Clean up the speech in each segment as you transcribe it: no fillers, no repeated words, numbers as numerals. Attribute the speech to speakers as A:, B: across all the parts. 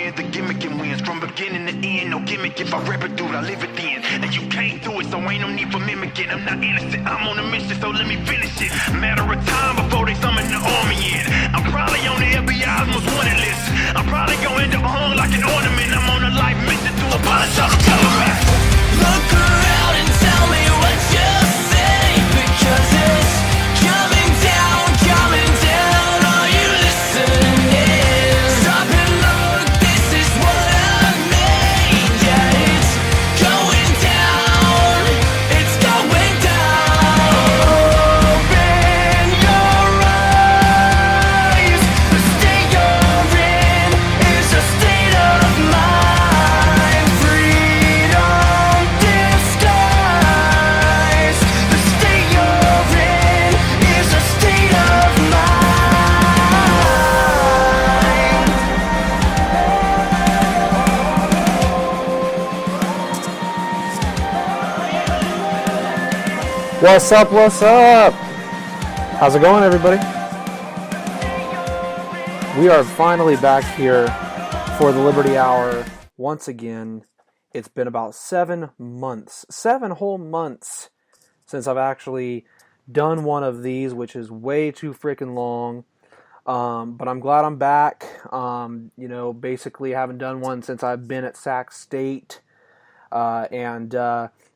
A: wins, the gimmicking wins. From beginning to end, no gimmick. If I rap it, dude, I live it then. And you can't do it, so ain't no need for mimicking. I'm not innocent, I'm on a mission, so let me finish it. Matter of time before they summon the army in. I'm probably on the FBI's most wanted list. I'm probably gonna end up hung like an ornament. I'm on a life mission to abolish all the government.
B: Look around and tell me what you think, because it's coming down, are you listening? Stop and look, this is what I mean. Yeah, it's going down, it's going down. Open your eyes, the state you're in is a state of mind. Freedom disguise, the state you're in is a state of mind.
C: What's up? What's up? How's it going, everybody? We are finally back here for the Liberty Hour once again. It's been about 7 months, 7 whole months since I've actually done one of these, which is way too freaking long. But I'm glad I'm back. Basically haven't done one since I've been at Sac State.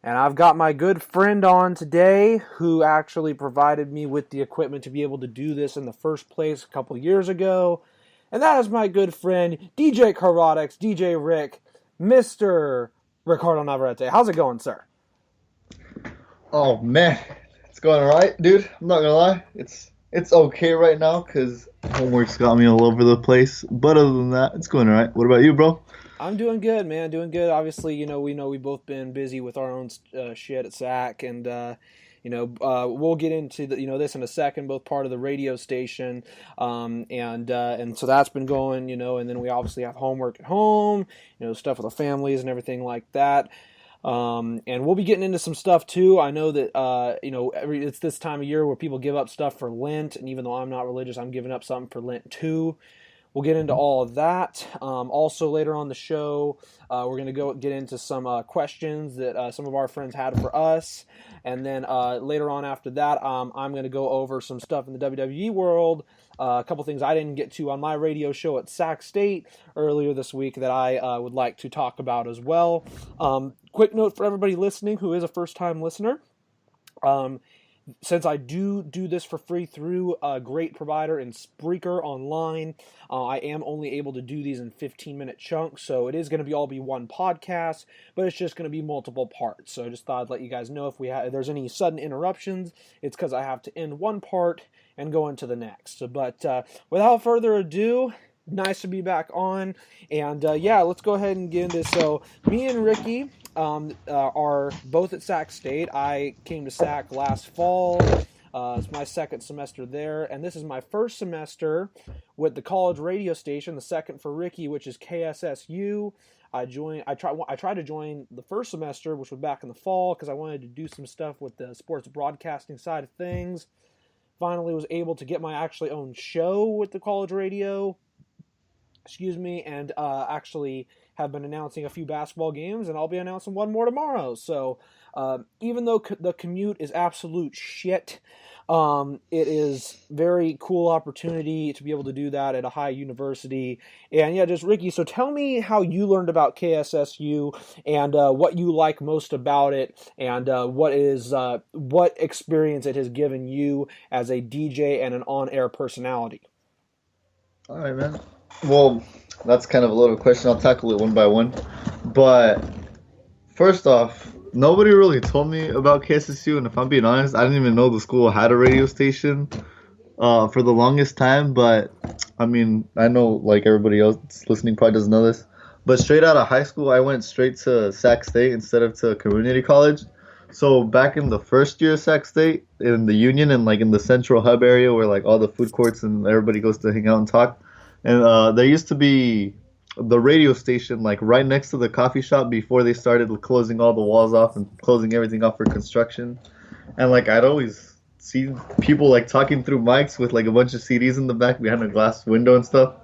C: And I've got my good friend on today who actually provided me with the equipment to be able to do this in the first place a couple years ago. And that is my good friend, DJ Carotics, DJ Rick, Mr. Ricardo Navarrete. How's it going, sir?
D: Oh man, it's going alright, dude. I'm not gonna lie, it's okay right now because homework's got me all over the place. But other than that, it's going alright. What about you, bro?
C: I'm doing good, man. Doing good. Obviously, we know we've both been busy with our own shit at SAC, and we'll get into this in a second. Both part of the radio station, and so that's been going, and then we obviously have homework at home, stuff with the families and everything like that. And we'll be getting into some stuff too. I know that it's this time of year where people give up stuff for Lent, and even though I'm not religious, I'm giving up something for Lent too. We'll get into all of that. Also, later on the show, we're going to get into some questions that some of our friends had for us. And then later on after that, I'm going to go over some stuff in the WWE world, a couple things I didn't get to on my radio show at Sac State earlier this week that I would like to talk about as well. Quick note for everybody listening who is a first-time listener. Since I do this for free through a great provider in Spreaker online, I am only able to do these in 15-minute chunks, so it is going to be one podcast, but it's just going to be multiple parts. So I just thought I'd let you guys know if there's any sudden interruptions, it's because I have to end one part and go into the next. But without further ado, nice to be back on, and let's go ahead and get into this. So me and Ricky are both at Sac State. I came to Sac last fall. It's my second semester there, and this is my first semester with the college radio station, the second for Ricky, which is KSSU. I tried to join the first semester, which was back in the fall, because I wanted to do some stuff with the sports broadcasting side of things. Finally was able to get my actually own show with the college radio. And actually have been announcing a few basketball games, and I'll be announcing one more tomorrow. So even though the commute is absolute shit, it is very cool opportunity to be able to do that at a high university. And just Ricky, so tell me how you learned about KSSU and what you like most about it, and what experience it has given you as a DJ and an on-air personality.
D: All right, man. Well, that's kind of a loaded question. I'll tackle it one by one. But first off, nobody really told me about KSSU, and if I'm being honest, I didn't even know the school had a radio station for the longest time. But I mean, I know like everybody else listening probably doesn't know this, but straight out of high school, I went straight to Sac State instead of to community college. So back in the first year of Sac State, in the Union and like in the central hub area where like all the food courts and everybody goes to hang out and talk. And there used to be the radio station like right next to the coffee shop before they started closing all the walls off and closing everything off for construction. And like I'd always see people like talking through mics with like a bunch of CDs in the back behind a glass window and stuff.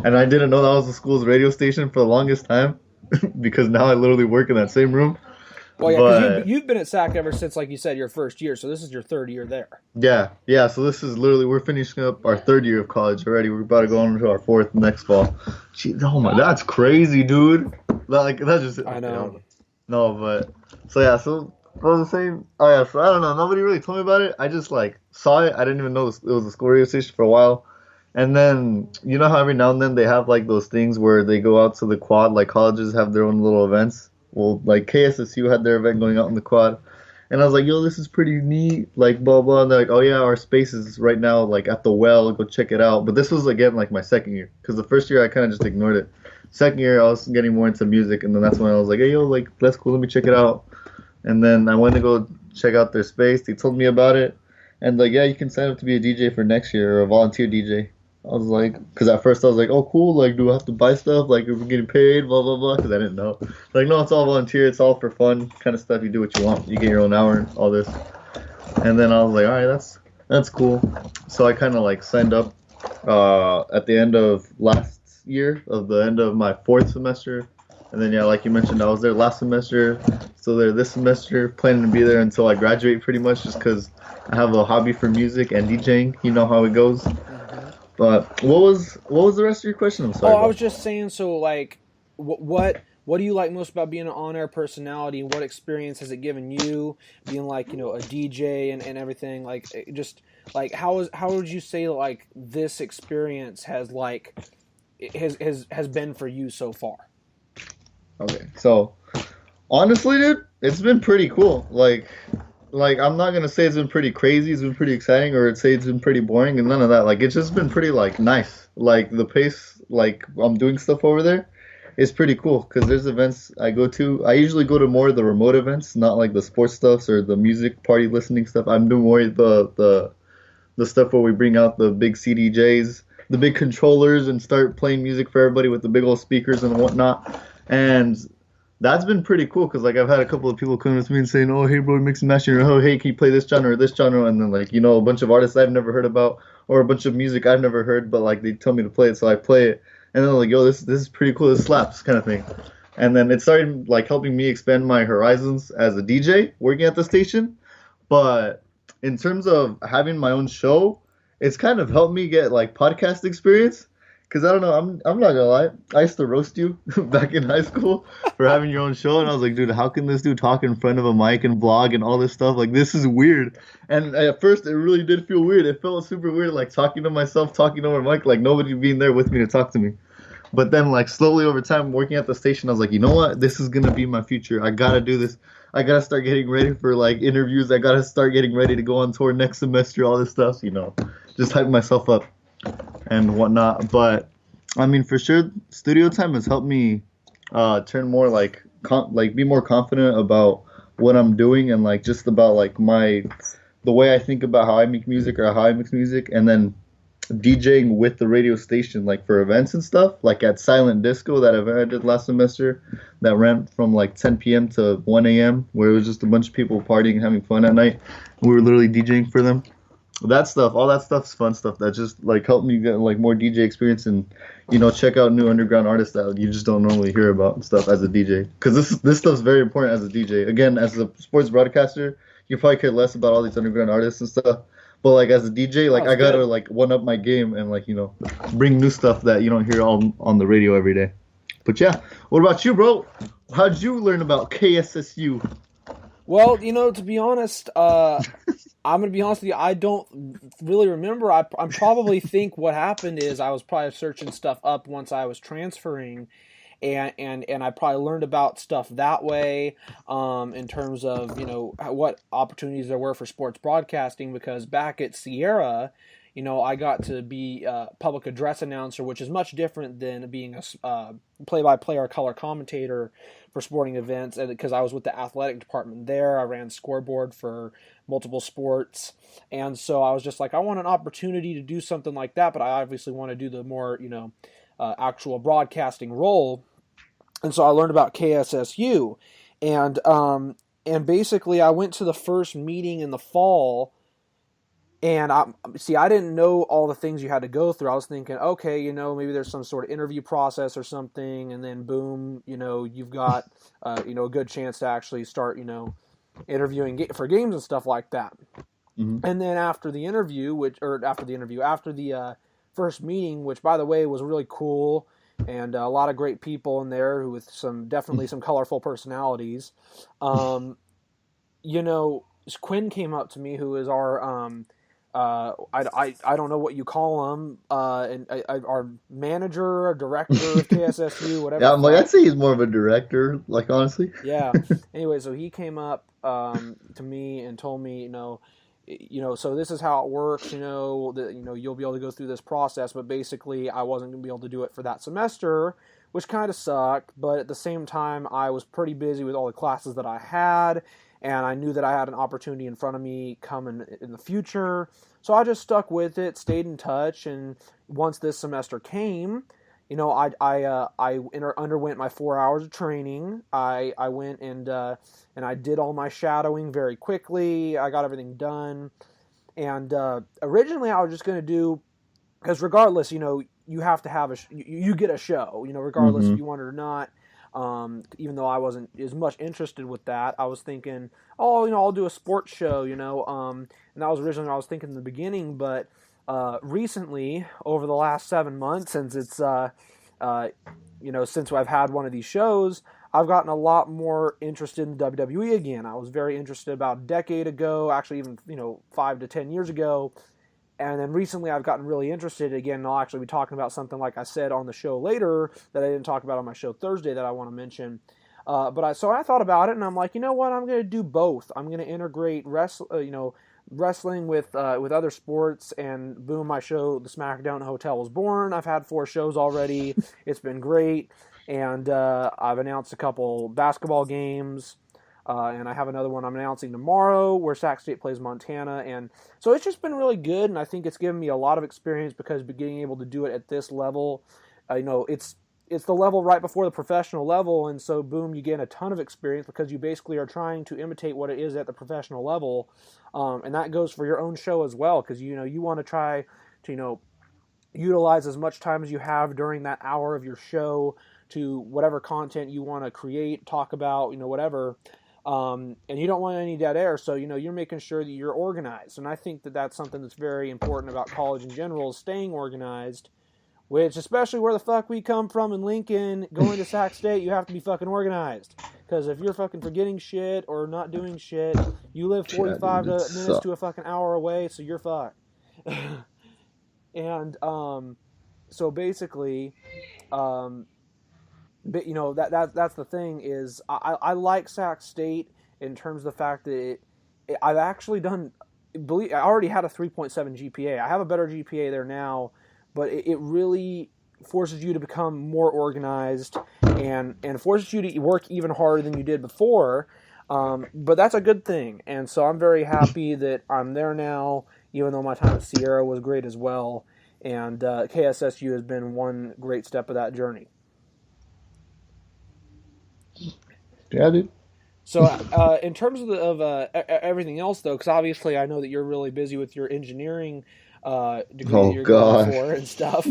D: And I didn't know that was the school's radio station for the longest time because now I literally work in that same room.
C: Well, yeah, because
D: But
C: you've been at SAC ever since, like you said, your first year. So this is your third year there.
D: yeah. So this is literally we're finishing up our third year of college already. We're about to go on to our fourth next fall. Gee, oh my, that's crazy, dude. Like that's just
C: I know.
D: No, but so yeah, so I was saying, oh yeah, so I don't know. Nobody really told me about it. I just like saw it. I didn't even know it was a school radio station for a while. And then you know how every now and then they have like those things where they go out to the quad, like colleges have their own little events. Well, like KSSU had their event going out in the quad, and I was like, yo, this is pretty neat, like blah blah. And they're like, oh yeah, our space is right now like at the well, go check it out. But this was again like my second year, because the first year I kind of just ignored it. Second year I was getting more into music, and then that's when I was like, hey yo, like that's cool, let me check it out. And then I went to go check out their space. They told me about it, and like, yeah, you can sign up to be a DJ for next year or a volunteer DJ. I was like, because at first I was like, oh cool, like do I have to buy stuff? Like if we're getting paid, blah blah blah, because I didn't know. Like no, it's all volunteer, it's all for fun kind of stuff. You do what you want, you get your own hour, all this. And then I was like, all right, that's cool. So I kind of like signed up at the end of last year, of the end of my fourth semester. And then yeah, like you mentioned, I was there last semester, still there this semester, planning to be there until I graduate pretty much, just because I have a hobby for music and DJing. You know how it goes. But what was the rest of your question? I'm sorry.
C: Oh, I was just saying. So, like, what do you like most about being an on-air personality? What experience has it given you being like a DJ and everything? Like, just like how would you say like this experience has like has been for you so far?
D: Okay, so honestly, dude, it's been pretty cool. Like I'm not gonna say it's been pretty crazy, it's been pretty exciting, or say it's been pretty boring, and none of that. Like it's just been pretty like nice. Like the pace, like I'm doing stuff over there, is pretty cool. Cause there's events I go to. I usually go to more of the remote events, not like the sports stuffs or the music party listening stuff. I'm doing more of the stuff where we bring out the big CDJs, the big controllers, and start playing music for everybody with the big old speakers and whatnot. And that's been pretty cool because like I've had a couple of people come to me and saying, "Oh, hey, bro, mix and match," or "Oh, hey, can you play this genre or this genre?" And then like a bunch of artists I've never heard about or a bunch of music I've never heard, but like they tell me to play it, so I play it, and then like, "Yo, this is pretty cool. This slaps," kind of thing. And then it started like helping me expand my horizons as a DJ working at the station. But in terms of having my own show, it's kind of helped me get like podcast experience. Cause I don't know, I'm not gonna lie. I used to roast you back in high school for having your own show, and I was like, dude, how can this dude talk in front of a mic and vlog and all this stuff? Like, this is weird. And at first, it really did feel weird. It felt super weird, like talking to myself, talking over a mic, like nobody being there with me to talk to me. But then, like slowly over time, working at the station, I was like, you know what? This is gonna be my future. I gotta do this. I gotta start getting ready for like interviews. I gotta start getting ready to go on tour next semester. All this stuff, just hype myself up and whatnot. But I mean, for sure, studio time has helped me turn more like be more confident about what I'm doing, and like just about like the way I think about how I make music or how I mix music, and then DJing with the radio station, like for events and stuff, like at Silent Disco, that event I did last semester that ran from like 10 p.m. to 1 a.m., where it was just a bunch of people partying and having fun at night. We were literally DJing for them. That stuff, all that stuff's fun stuff that just like helped me get like more DJ experience, and check out new underground artists that you just don't normally hear about and stuff as a DJ. Because this stuff's very important as a DJ. Again, as a sports broadcaster, you probably care less about all these underground artists and stuff. But like as a DJ, like I gotta
C: good.
D: like one up my game and like bring new stuff that you don't hear on the radio every day. But yeah, what about you, bro? How'd you learn about KSSU?
C: Well, to be honest, I'm gonna be honest with you. I don't really remember. I'm probably think what happened is I was probably searching stuff up once I was transferring, and I probably learned about stuff that way, in terms of what opportunities there were for sports broadcasting. Because back at Sierra, I got to be a public address announcer, which is much different than being a play-by-play or color commentator for sporting events. And because I was with the athletic department there, I ran scoreboard for multiple sports, and so I was just like, I want an opportunity to do something like that, but I obviously want to do the more actual broadcasting role. And so I learned about KSSU, and basically I went to the first meeting in the fall. And I didn't know all the things you had to go through. I was thinking, okay, you know, maybe there's some sort of interview process or something, and then boom, you know, you've got, you know, a good chance to actually start, you know, interviewing for games and stuff like that.
D: Mm-hmm.
C: And then after the first meeting, which by the way was really cool, and a lot of great people in there with definitely some colorful personalities. You know, Quinn came up to me, who is our I don't know what you call him, our manager or director of KSSU, whatever.
D: Yeah, I'm like, I'd say he's more of a director, like, honestly.
C: Yeah. Anyway, so he came up to me and told me, you know, so this is how it works, you know, that, you know, you'll be able to go through this process, but basically I wasn't going to be able to do it for that semester, which kind of sucked, but at the same time, I was pretty busy with all the classes that I had, and I knew that I had an opportunity in front of me coming in the future, so I just stuck with it, stayed in touch, and once this semester came, you know, I underwent my 4 hours of training. I went and I did all my shadowing very quickly. I got everything done. And originally I was just going to do, because regardless, you know, you have to have you get a show, you know, regardless if you want it or not. Even though I wasn't as much interested with that, I was thinking, oh, you know, I'll do a sports show, you know, and that was originally what I was thinking in the beginning, but recently, over the last 7 months, since it's, you know, since I've had one of these shows, I've gotten a lot more interested in WWE again. I was very interested about a decade ago, actually even, you know, 5 to 10 years ago. And then recently I've gotten really interested again, and I'll actually be talking about something like I said on the show later that I didn't talk about on my show Thursday that I want to mention. So I thought about it, and I'm like, you know what, I'm going to do both. I'm going to integrate wrestling with other sports, and boom, my show, The SmackDown Hotel, was born. I've had 4 shows already. It's been great, and I've announced a couple basketball games, and I have another one I'm announcing tomorrow where Sac State plays Montana, and so it's just been really good, and I think it's given me a lot of experience because being able to do it at this level, you know, it's the level right before the professional level, and so boom, you gain a ton of experience because you basically are trying to imitate what it is at the professional level, and that goes for your own show as well, because, you know, you want to try to, you know, utilize as much time as you have during that hour of your show to whatever content you want to create, talk about, you know, whatever, and you don't want any dead air, so, you know, you're making sure that you're organized, and I think that that's something that's very important about college in general, is staying organized. Which, especially where the fuck we come from in Lincoln, going to Sac State, you have to be fucking organized. Because if you're fucking forgetting shit or not doing shit, you live 45 minutes to a fucking hour away, so you're fucked. And, so basically, but, you know, that's the thing is, I like Sac State in terms of the fact that I've actually done, I already had a 3.7 GPA. I have a better GPA there now, but it really forces you to become more organized and forces you to work even harder than you did before. But that's a good thing. And so I'm very happy that I'm there now, even though my time at Sierra was great as well. And KSSU has been one great step of that journey.
D: Yeah, dude.
C: So in terms of everything else, though, because obviously I know that you're really busy with your engineering degree that you're going for and stuff.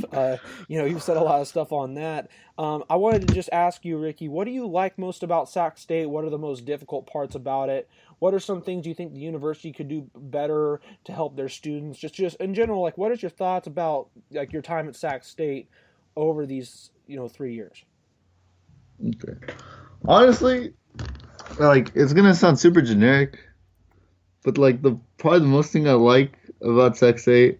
C: You know, you've said a lot of stuff on that. I wanted to just ask you, Ricky, what do you like most about Sac State? What are the most difficult parts about it? What are some things you think the university could do better to help their students? Just in general, like, what is your thoughts about, like, your time at Sac State over these, you know, 3 years?
D: Okay. Honestly, like, it's gonna sound super generic, but like probably the most thing I like about Sac State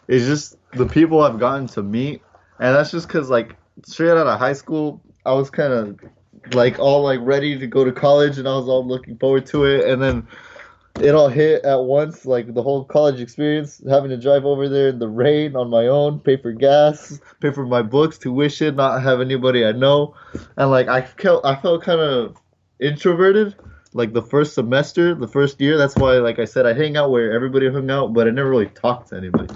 D: is just the people I've gotten to meet, and that's just because, like, straight out of high school, I was kind of like all like ready to go to college, and I was all looking forward to it, and then it all hit at once, like the whole college experience, having to drive over there in the rain on my own, pay for gas, pay for my books, tuition, not have anybody I know, and like I felt kind of introverted, like the first semester, the first year. That's why, like I said, I hang out where everybody hung out, but I never really talked to anybody.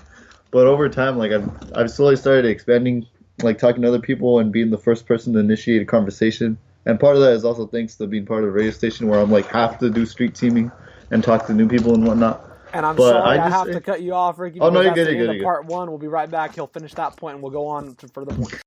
D: But over time, like I've slowly started expanding, like talking to other people and being the first person to initiate a conversation. And part of that is also thanks to being part of a radio station where I'm like have to do street teaming and talk to new people and whatnot.
C: And I'm
D: But
C: sorry I
D: I just
C: have
D: say-
C: to cut you off, Ricky.
D: Oh, no,
C: because
D: you're
C: that's
D: good,
C: the
D: you're
C: end
D: good,
C: of
D: you're
C: part one. We'll be right back. He'll finish that point, and we'll go on to further points.